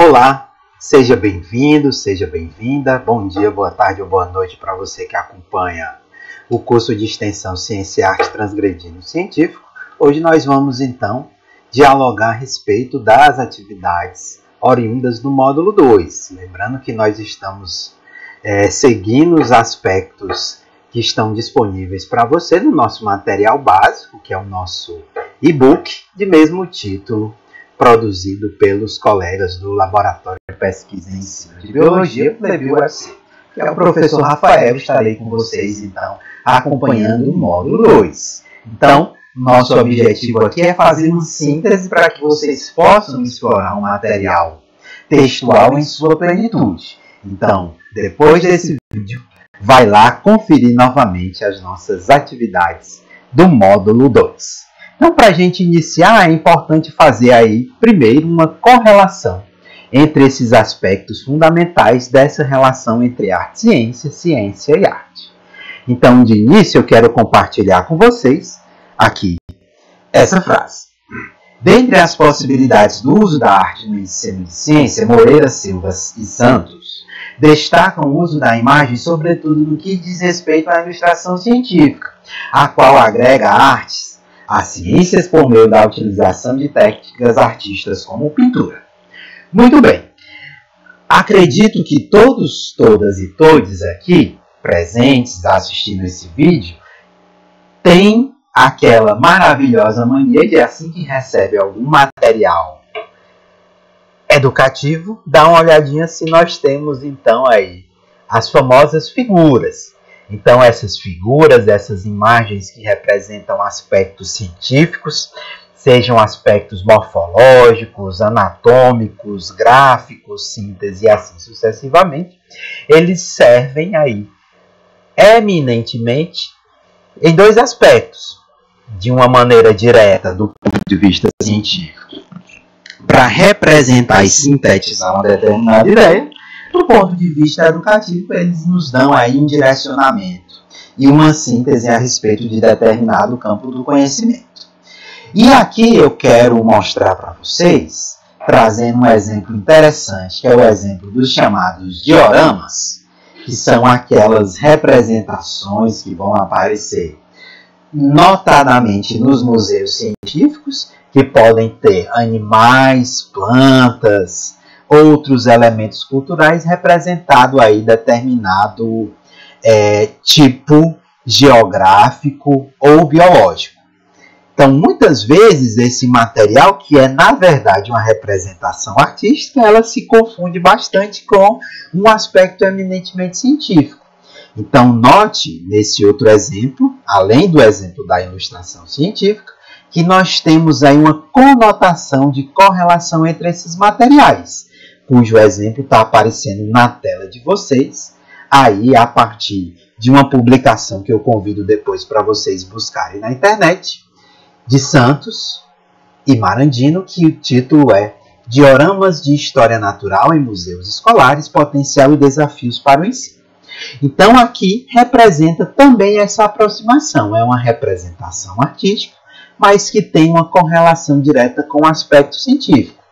Olá, seja bem-vindo, seja bem-vinda. Bom dia, boa tarde ou boa noite para você que acompanha o curso de extensão Ciência e Arte Transgredindo Científico. Hoje nós vamos então dialogar a respeito das atividades oriundas do módulo 2. Lembrando que nós estamos seguindo os aspectos que estão disponíveis para você no nosso material básico, que é o nosso e-book de mesmo título, produzido pelos colegas do Laboratório de Pesquisa e Ensino de Biologia, PLEB-UFC, que é o professor Rafael. Estarei com vocês, então, acompanhando o módulo 2. Então, nosso objetivo aqui é fazer uma síntese para que vocês possam explorar o material textual em sua plenitude. Então, depois desse vídeo, vai lá conferir novamente as nossas atividades do módulo 2. Então, para a gente iniciar, é importante fazer aí, primeiro, uma correlação entre esses aspectos fundamentais dessa relação entre arte e ciência, ciência e arte. Então, de início, eu quero compartilhar com vocês aqui essa frase. Dentre as possibilidades do uso da arte no ensino de ciência, Moreira, Silva e Santos destacam o uso da imagem, sobretudo no que diz respeito à ilustração científica, a qual agrega artes as ciências por meio da utilização de técnicas artísticas como pintura. Muito bem. Acredito que todos, todas e todes aqui presentes assistindo esse vídeo têm aquela maravilhosa mania de, assim que recebe algum material educativo, dar uma olhadinha se nós temos então aí as famosas figuras. Então, essas figuras, essas imagens que representam aspectos científicos, sejam aspectos morfológicos, anatômicos, gráficos, síntese e assim sucessivamente, eles servem aí eminentemente em dois aspectos. De uma maneira direta, do ponto de vista científico, para representar e sintetizar uma determinada ideia. Do ponto de vista educativo, eles nos dão aí um direcionamento e uma síntese a respeito de determinado campo do conhecimento. E aqui eu quero mostrar para vocês, trazendo um exemplo interessante, que é o exemplo dos chamados dioramas, que são aquelas representações que vão aparecer notadamente nos museus científicos, que podem ter animais, plantas, outros elementos culturais representado aí determinado tipo geográfico ou biológico. Então, muitas vezes, esse material, que é na verdade uma representação artística, ela se confunde bastante com um aspecto eminentemente científico. Então, note nesse outro exemplo, além do exemplo da ilustração científica, que nós temos aí uma conotação de correlação entre esses materiais, cujo exemplo está aparecendo na tela de vocês, aí a partir de uma publicação que eu convido depois para vocês buscarem na internet, de Santos e Marandino, que o título é Dioramas de História Natural em Museus Escolares, Potencial e Desafios para o Ensino. Então aqui representa também essa aproximação, é uma representação artística, mas que tem uma correlação direta com o aspecto científico.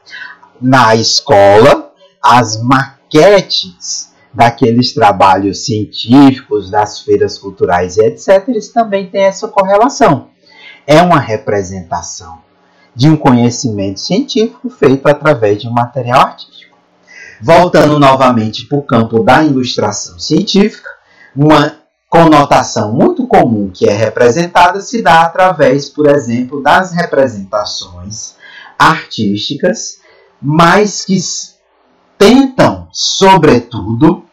Na escola, as maquetes daqueles trabalhos científicos, das feiras culturais e etc., eles também têm essa correlação. É uma representação de um conhecimento científico feito através de um material artístico. Voltando novamente para o campo da ilustração científica, uma conotação muito comum que é representada se dá através, por exemplo, das representações artísticas, mas que tentam, sobretudo,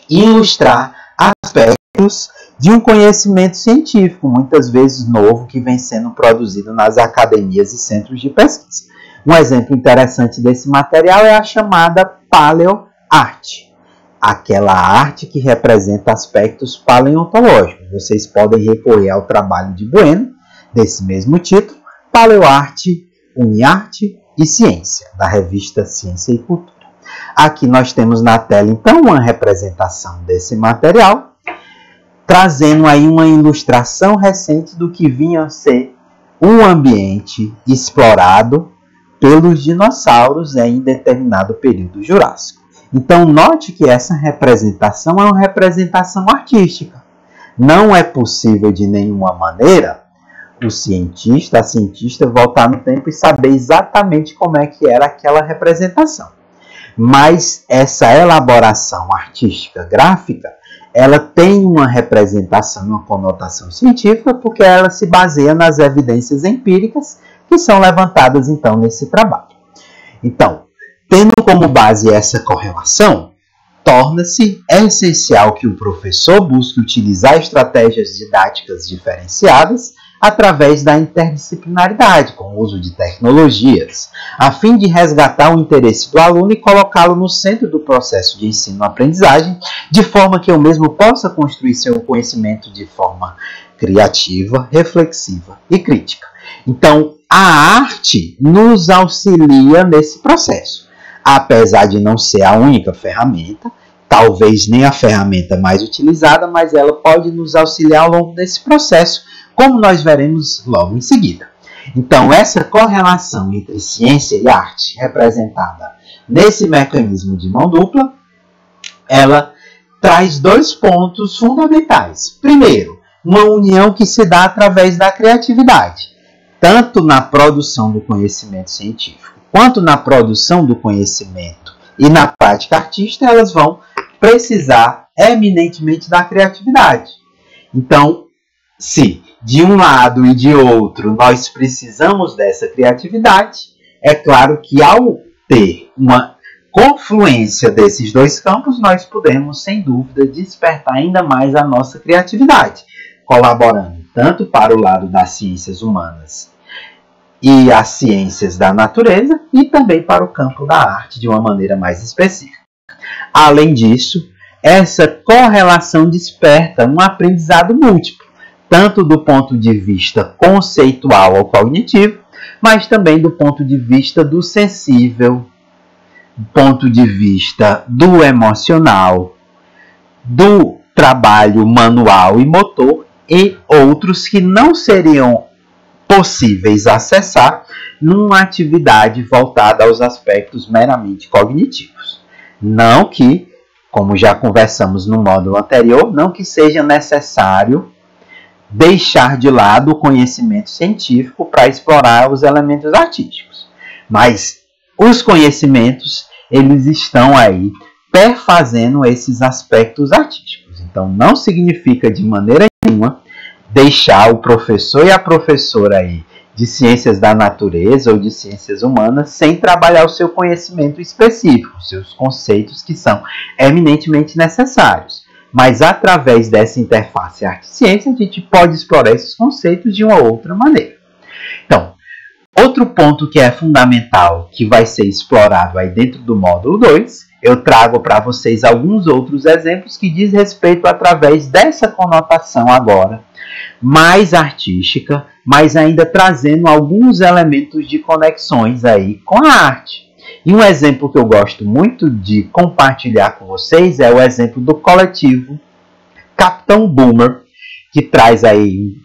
ilustrar aspectos de um conhecimento científico, muitas vezes novo, que vem sendo produzido nas academias e centros de pesquisa. Um exemplo interessante desse material é a chamada paleoarte, aquela arte que representa aspectos paleontológicos. Vocês podem recorrer ao trabalho de Bueno, desse mesmo título, Paleoarte, Uniarte e Ciência, da revista Ciência e Cultura. Aqui nós temos na tela, então, uma representação desse material, trazendo aí uma ilustração recente do que vinha a ser um ambiente explorado pelos dinossauros em determinado período jurássico. Então, note que essa representação é uma representação artística. Não é possível de nenhuma maneira o cientista, a cientista voltar no tempo e saber exatamente como é que era aquela representação. Mas essa elaboração artística gráfica, ela tem uma representação, uma conotação científica, porque ela se baseia nas evidências empíricas que são levantadas, então, nesse trabalho. Então, tendo como base essa correlação, torna-se essencial que o professor busque utilizar estratégias didáticas diferenciadas através da interdisciplinaridade, com o uso de tecnologias, a fim de resgatar o interesse do aluno e colocá-lo no centro do processo de ensino-aprendizagem, de forma que eu mesmo possa construir seu conhecimento de forma criativa, reflexiva e crítica. Então, a arte nos auxilia nesse processo. Apesar de não ser a única ferramenta, talvez nem a ferramenta mais utilizada, mas ela pode nos auxiliar ao longo desse processo, como nós veremos logo em seguida. Então, essa correlação entre ciência e arte, representada nesse mecanismo de mão dupla, ela traz dois pontos fundamentais. Primeiro, uma união que se dá através da criatividade, tanto na produção do conhecimento científico, quanto na produção do conhecimento e na prática artística, elas vão precisar eminentemente da criatividade. Então, se de um lado e de outro nós precisamos dessa criatividade, é claro que ao ter uma confluência desses dois campos, nós podemos, sem dúvida, despertar ainda mais a nossa criatividade, colaborando tanto para o lado das ciências humanas e as ciências da natureza, e também para o campo da arte de uma maneira mais específica. Além disso, essa correlação desperta um aprendizado múltiplo, tanto do ponto de vista conceitual ou cognitivo, mas também do ponto de vista do sensível, do ponto de vista do emocional, do trabalho manual e motor, e outros que não seriam possíveis acessar numa atividade voltada aos aspectos meramente cognitivos. Não que, como já conversamos no módulo anterior, não que seja necessário deixar de lado o conhecimento científico para explorar os elementos artísticos. Mas os conhecimentos, eles estão aí perfazendo esses aspectos artísticos. Então, não significa de maneira nenhuma deixar o professor e a professora aí de ciências da natureza ou de ciências humanas sem trabalhar o seu conhecimento específico, seus conceitos que são eminentemente necessários. Mas através dessa interface arte-ciência, a gente pode explorar esses conceitos de uma outra maneira. Então, outro ponto que é fundamental, que vai ser explorado aí dentro do módulo 2, eu trago para vocês alguns outros exemplos que diz respeito através dessa conotação agora, mais artística, mas ainda trazendo alguns elementos de conexões aí com a arte. E um exemplo que eu gosto muito de compartilhar com vocês é o exemplo do coletivo Capitão Boomer, que traz aí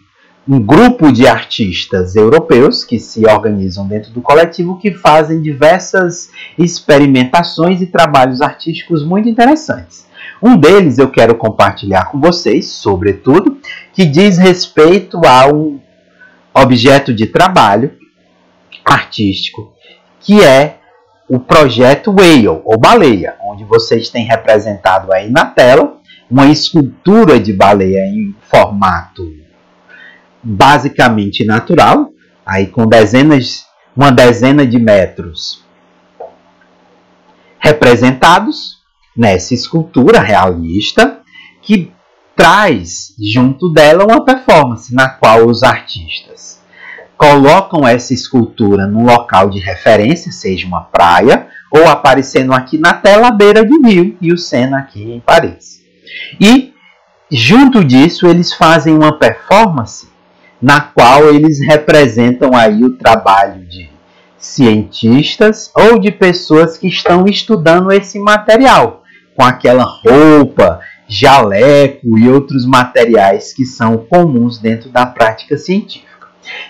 um grupo de artistas europeus que se organizam dentro do coletivo, que fazem diversas experimentações e trabalhos artísticos muito interessantes. Um deles eu quero compartilhar com vocês, sobretudo, que diz respeito a um objeto de trabalho artístico, que é o projeto Whale, ou baleia, onde vocês têm representado aí na tela uma escultura de baleia em formato basicamente natural, aí com uma dezena de metros representados nessa escultura realista, que traz junto dela uma performance na qual os artistas colocam essa escultura num local de referência, seja uma praia, ou aparecendo aqui na tela à beira do rio, e o Sena aqui em Paris. E, junto disso, eles fazem uma performance na qual eles representam aí o trabalho de cientistas ou de pessoas que estão estudando esse material, com aquela roupa, jaleco e outros materiais que são comuns dentro da prática científica.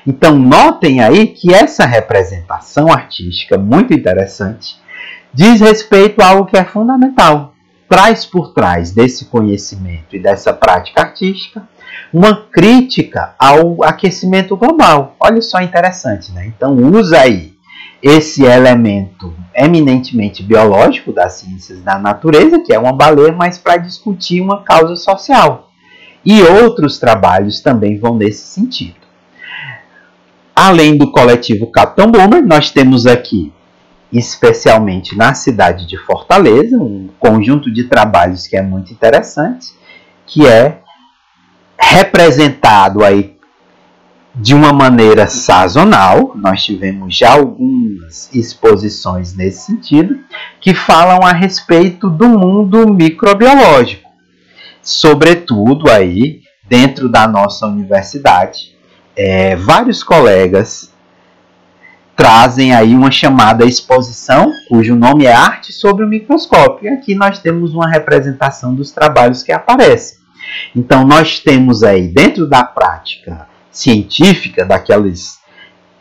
Então, notem aí que essa representação artística, muito interessante, diz respeito a algo que é fundamental. Traz por trás desse conhecimento e dessa prática artística uma crítica ao aquecimento global. Olha só interessante, né? Então, usa aí esse elemento eminentemente biológico das ciências da natureza, que é uma baleia, mas para discutir uma causa social. E outros trabalhos também vão nesse sentido. Além do coletivo Capitão Boomer, nós temos aqui, especialmente na cidade de Fortaleza, um conjunto de trabalhos que é muito interessante, que é representado aí de uma maneira sazonal. Nós tivemos já algumas exposições nesse sentido, que falam a respeito do mundo microbiológico, sobretudo aí dentro da nossa universidade. Vários colegas trazem aí uma chamada exposição, cujo nome é Arte sob o Microscópio. E aqui nós temos uma representação dos trabalhos que aparecem. Então, nós temos aí, dentro da prática científica, daquelas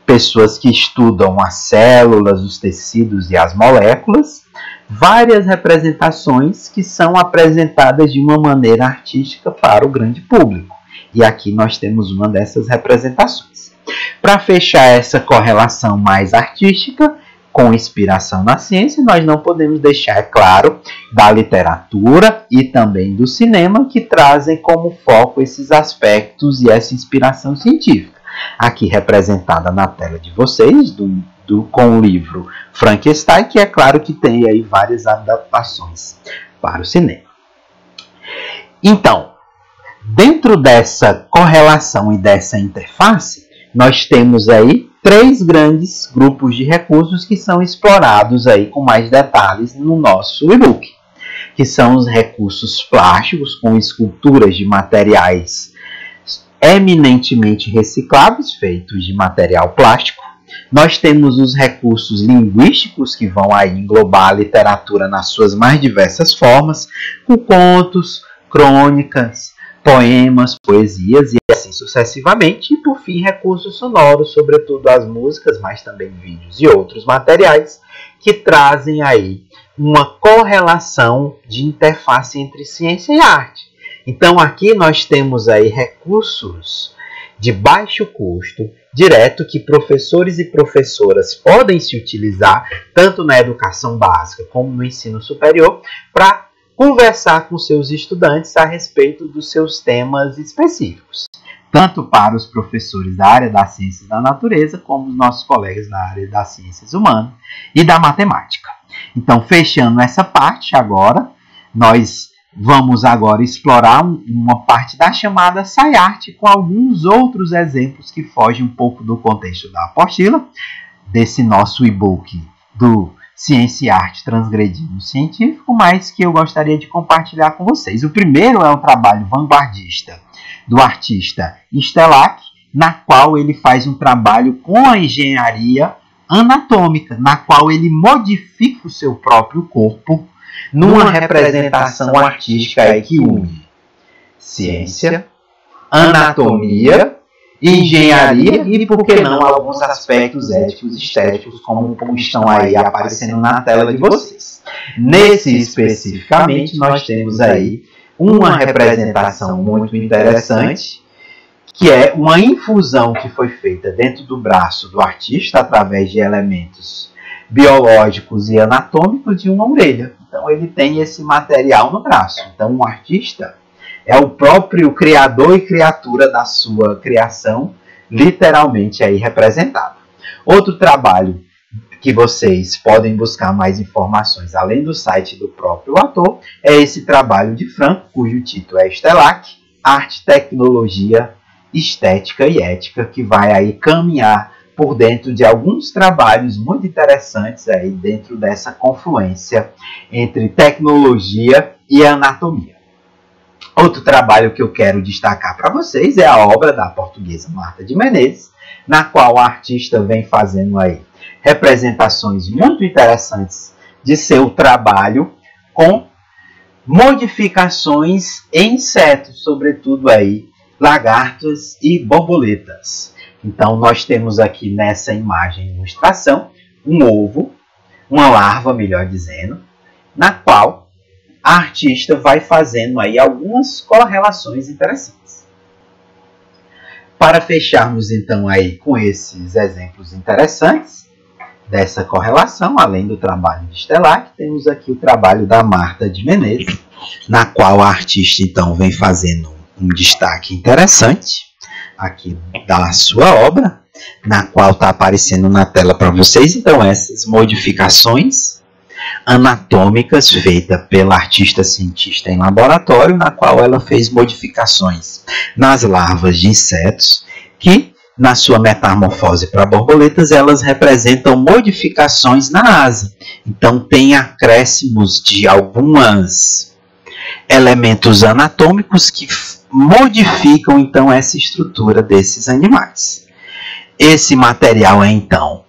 pessoas que estudam as células, os tecidos e as moléculas, várias representações que são apresentadas de uma maneira artística para o grande público. E aqui nós temos uma dessas representações. Para fechar essa correlação mais artística com inspiração na ciência, nós não podemos deixar, é claro, da literatura e também do cinema, que trazem como foco esses aspectos e essa inspiração científica. Aqui representada na tela de vocês, com o livro Frankenstein, que é claro que tem aí várias adaptações para o cinema. Então, dentro dessa correlação e dessa interface, nós temos aí 3 grandes grupos de recursos que são explorados aí com mais detalhes no nosso e-book, que são os recursos plásticos, com esculturas de materiais eminentemente recicláveis, feitos de material plástico. Nós temos os recursos linguísticos, que vão aí englobar a literatura nas suas mais diversas formas, com contos, crônicas, poemas, poesias e assim sucessivamente. E por fim, recursos sonoros, sobretudo as músicas, mas também vídeos e outros materiais que trazem aí uma correlação de interface entre ciência e arte. Então aqui nós temos aí recursos de baixo custo, direto, que professores e professoras podem se utilizar tanto na educação básica como no ensino superior para conversar com seus estudantes a respeito dos seus temas específicos, tanto para os professores da área das ciências da natureza, como os nossos colegas da área das ciências humanas e da matemática. Então, fechando essa parte agora, nós vamos agora explorar uma parte da chamada SciArt, com alguns outros exemplos que fogem um pouco do contexto da apostila, desse nosso e-book do Ciência e Arte Transgredindo o Científico, mas que eu gostaria de compartilhar com vocês. O primeiro é o trabalho vanguardista do artista Stellac, na qual ele faz um trabalho com a engenharia anatômica, na qual ele modifica o seu próprio corpo numa representação artística aí que une ciência, anatomia, engenharia e, por que não, alguns aspectos éticos e estéticos, como estão aí aparecendo na tela de vocês. Nesse especificamente, nós temos aí uma representação muito interessante, que é uma infusão que foi feita dentro do braço do artista através de elementos biológicos e anatômicos de uma orelha. Então ele tem esse material no braço. Então o artista é o próprio criador e criatura da sua criação, literalmente aí representado. Outro trabalho que vocês podem buscar mais informações, além do site do próprio ator, é esse trabalho de Franco, cujo título é Stellac, Arte, Tecnologia, Estética e Ética, que vai aí caminhar por dentro de alguns trabalhos muito interessantes aí dentro dessa confluência entre tecnologia e anatomia. Outro trabalho que eu quero destacar para vocês é a obra da portuguesa Marta de Menezes, na qual a artista vem fazendo aí representações muito interessantes de seu trabalho com modificações em insetos, sobretudo aí lagartas e borboletas. Então, nós temos aqui nessa imagem de ilustração um ovo, uma larva, melhor dizendo, na qual a artista vai fazendo aí algumas correlações interessantes. Para fecharmos então aí com esses exemplos interessantes dessa correlação, além do trabalho de Stellac, temos aqui o trabalho da Marta de Menezes, na qual a artista então vem fazendo um destaque interessante aqui da sua obra, na qual está aparecendo na tela para vocês, então, essas modificações anatômicas feitas pela artista cientista em laboratório, na qual ela fez modificações nas larvas de insetos, que, na sua metamorfose para borboletas, elas representam modificações na asa. Então, tem acréscimos de alguns elementos anatômicos que modificam, então, essa estrutura desses animais. Esse material é, então,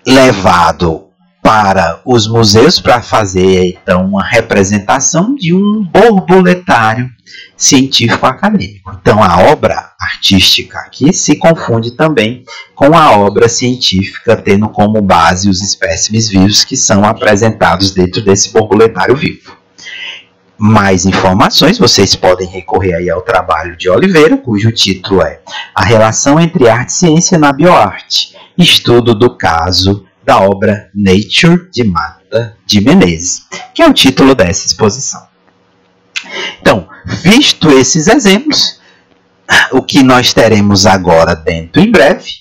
levado para os museus para fazer, então, uma representação de um borboletário científico-acadêmico. Então, a obra artística aqui se confunde também com a obra científica, tendo como base os espécimes vivos que são apresentados dentro desse borboletário vivo. Mais informações, vocês podem recorrer aí ao trabalho de Oliveira, cujo título é A Relação entre Arte e Ciência na Bioarte, estudo do caso da obra Nature, de Marta de Menezes, que é o título dessa exposição. Então, visto esses exemplos, o que nós teremos agora dentro em breve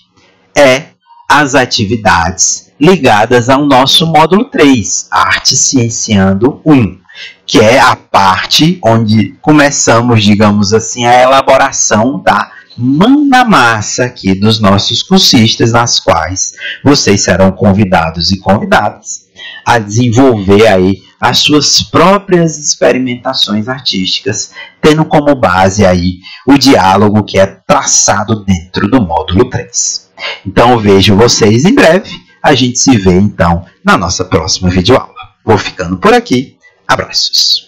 é as atividades ligadas ao nosso módulo 3, Arte Cienciando 1. Que é a parte onde começamos, digamos assim, a elaboração da mão na massa aqui dos nossos cursistas, nas quais vocês serão convidados e convidadas a desenvolver aí as suas próprias experimentações artísticas, tendo como base aí o diálogo que é traçado dentro do módulo 3. Então, eu vejo vocês em breve. A gente se vê, então, na nossa próxima videoaula. Vou ficando por aqui. Abraços.